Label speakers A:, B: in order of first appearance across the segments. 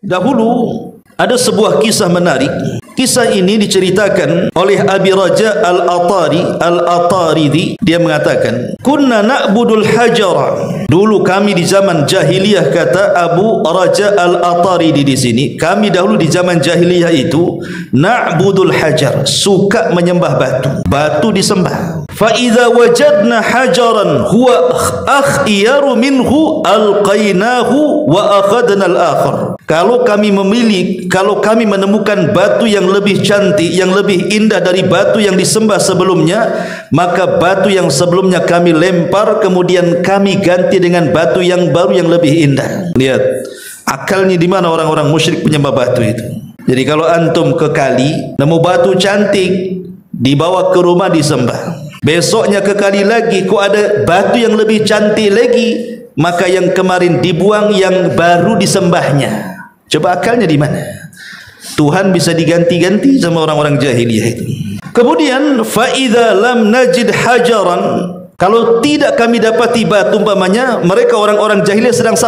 A: Dahulu ada sebuah kisah menarik. Kisah ini diceritakan oleh Abi Raja Al-Ataridi. Dia mengatakan, "Kunna na'budul hajara." Dulu kami di zaman jahiliyah, kata Abu Raja Al-Ataridi di sini, kami dahulu di zaman jahiliyah itu na'budul hajar, suka menyembah batu. Batu disembah. Fa idza wajadna hajaran huwa akhyaru minhu alqainahu wa akhadna al-akhar. Kalau kami menemukan batu yang lebih cantik, yang lebih indah dari batu yang disembah sebelumnya, maka batu yang sebelumnya kami lempar, kemudian kami ganti dengan batu yang baru yang lebih indah. Lihat akalnya di mana orang-orang musyrik penyembah batu itu. Jadi kalau antum ke kali nemu batu cantik, dibawa ke rumah disembah. Besoknya ke kali lagi, kok ada batu yang lebih cantik lagi, maka yang kemarin dibuang, yang baru disembahnya. Coba akalnya di mana? Tuhan bisa diganti-ganti sama orang-orang jahiliyah itu. Kemudian fa idza lam najid hajaran, kalau tidak kami dapati batu, umpamanya mereka orang-orang jahiliyah sedang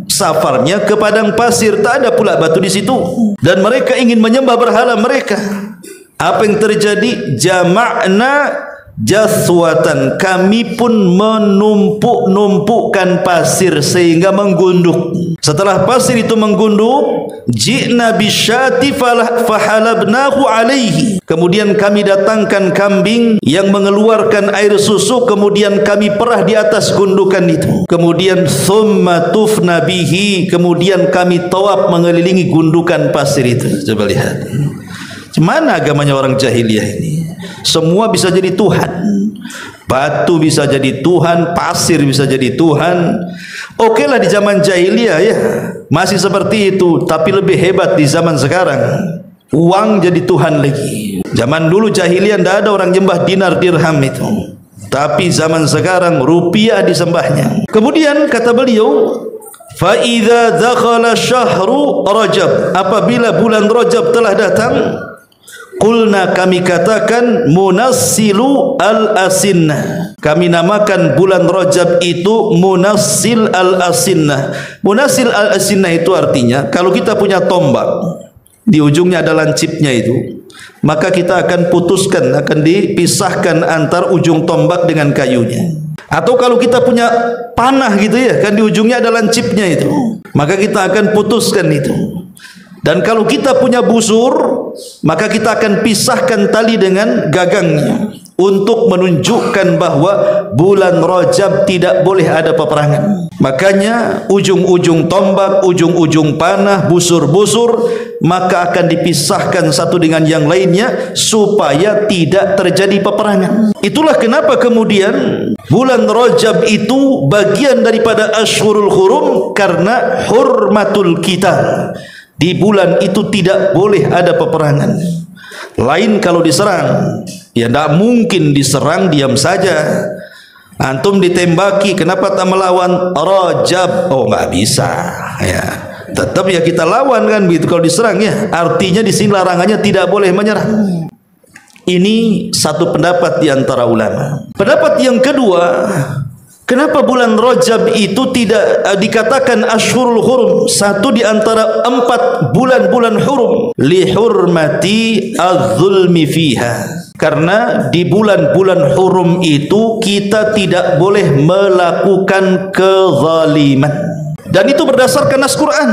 A: safarnya ke padang pasir, tak ada pula batu di situ, dan mereka ingin menyembah berhala mereka. Apa yang terjadi? Jama'na jaswatan, kami pun menumpuk-numpukkan pasir sehingga menggunduk. Setelah pasir itu menggunduk, ji'na bisyati fahalabnahu alaihi, kemudian kami datangkan kambing yang mengeluarkan air susu, kemudian kami perah di atas gundukan itu. Kemudian thumma tufna bihi, kemudian kami tawaf mengelilingi gundukan pasir itu. Coba lihat, mana agamanya orang jahiliyah ini? Semua bisa jadi Tuhan. Batu bisa jadi Tuhan, pasir bisa jadi Tuhan. Oke lah di zaman jahiliyah ya, masih seperti itu. Tapi lebih hebat di zaman sekarang, uang jadi Tuhan lagi. Zaman dulu jahiliyah tidak ada orang nyembah dinar dirham itu, tapi zaman sekarang rupiah disembahnya. Kemudian kata beliau, fa idza dakhala syahru Rajab, apabila bulan Rajab telah datang, qulna, kami katakan, munassilu al-asinnah, kami namakan bulan Rajab itu munassil al-asinnah. Munassil al-asinnah itu artinya, kalau kita punya tombak, di ujungnya ada lancipnya itu, maka kita akan putuskan, akan dipisahkan antar ujung tombak dengan kayunya. Atau kalau kita punya panah gitu ya, kan di ujungnya ada lancipnya itu, maka kita akan putuskan itu. Dan kalau kita punya busur, maka kita akan pisahkan tali dengan gagangnya, untuk menunjukkan bahwa bulan Rajab tidak boleh ada peperangan. Makanya ujung-ujung tombak, ujung-ujung panah, busur-busur, maka akan dipisahkan satu dengan yang lainnya supaya tidak terjadi peperangan. Itulah kenapa kemudian bulan Rajab itu bagian daripada Ashhurul Hurum, karena hurmatul qital. Di bulan itu tidak boleh ada peperangan. Lain kalau diserang, ya tidak mungkin diserang diam saja. Antum ditembaki, kenapa tak melawan? Rajab, oh nggak bisa. Ya, tetap ya kita lawan kan begitu kalau diserang ya. Artinya di sini larangannya tidak boleh menyerang. Ini satu pendapat di antara ulama. Pendapat yang kedua, kenapa bulan Rajab itu tidak dikatakan Ashhurul Hurum, satu di antara 4 bulan-bulan hurum? Li hurmati az-zulmi fiha, karena di bulan-bulan hurum itu kita tidak boleh melakukan kezaliman. Dan itu berdasarkan nas Quran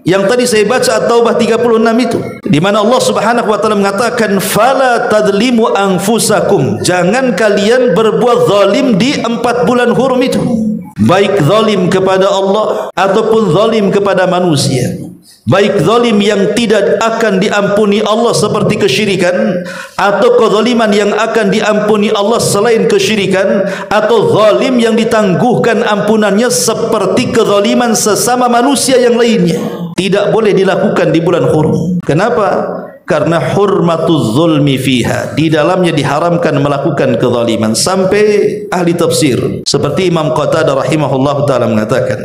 A: yang tadi saya baca, At-Taubah 36 itu, di mana Allah Subhanahu wa taala mengatakan, fala tadlimu anfusakum, jangan kalian berbuat zalim di 4 bulan hurum itu, baik zalim kepada Allah ataupun zalim kepada manusia. Baik zalim yang tidak akan diampuni Allah seperti kesyirikan, atau kezaliman yang akan diampuni Allah selain kesyirikan, atau zalim yang ditangguhkan ampunannya seperti kezaliman sesama manusia yang lainnya. Tidak boleh dilakukan di bulan hurum. Kenapa? karena hurmatuz zulmi fiha, di dalamnya diharamkan melakukan kezaliman. Sampai ahli tafsir seperti Imam Qatadah rahimahullah taala mengatakan,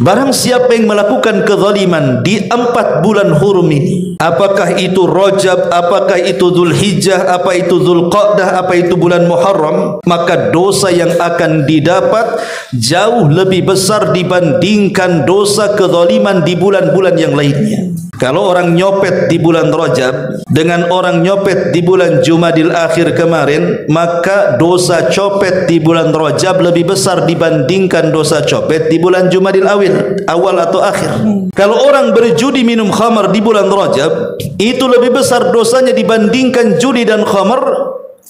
A: barang siapa yang melakukan kezaliman di 4 bulan hurum ini, apakah itu Rajab, apakah itu Dzulhijjah, apa itu Dzulqa'dah, apa itu bulan Muharram, maka dosa yang akan didapat jauh lebih besar dibandingkan dosa kezaliman di bulan-bulan yang lainnya. Kalau orang nyopet di bulan Rajab dengan orang nyopet di bulan Jumadil Akhir kemarin, maka dosa copet di bulan Rajab lebih besar dibandingkan dosa copet di bulan Jumadil awal atau akhir. Kalau orang berjudi minum khamar di bulan Rajab, itu lebih besar dosanya dibandingkan judi dan khamar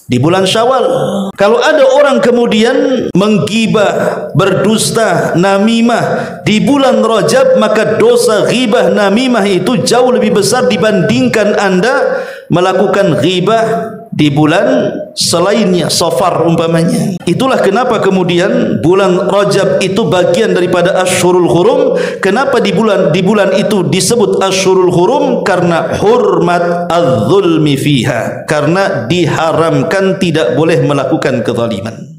A: di bulan Syawal. Kalau ada orang kemudian menggibah, berdusta, namimah di bulan Rajab, maka dosa ghibah namimah itu jauh lebih besar dibandingkan Anda melakukan ghibah di bulan selainnya, Safar umpamanya. Itulah kenapa kemudian bulan Rajab itu bagian daripada Ashhurul Hurum. Kenapa di bulan itu disebut Ashhurul Hurum? Karena hurmat az-zulmi fiha, karena diharamkan, tidak boleh melakukan kezaliman.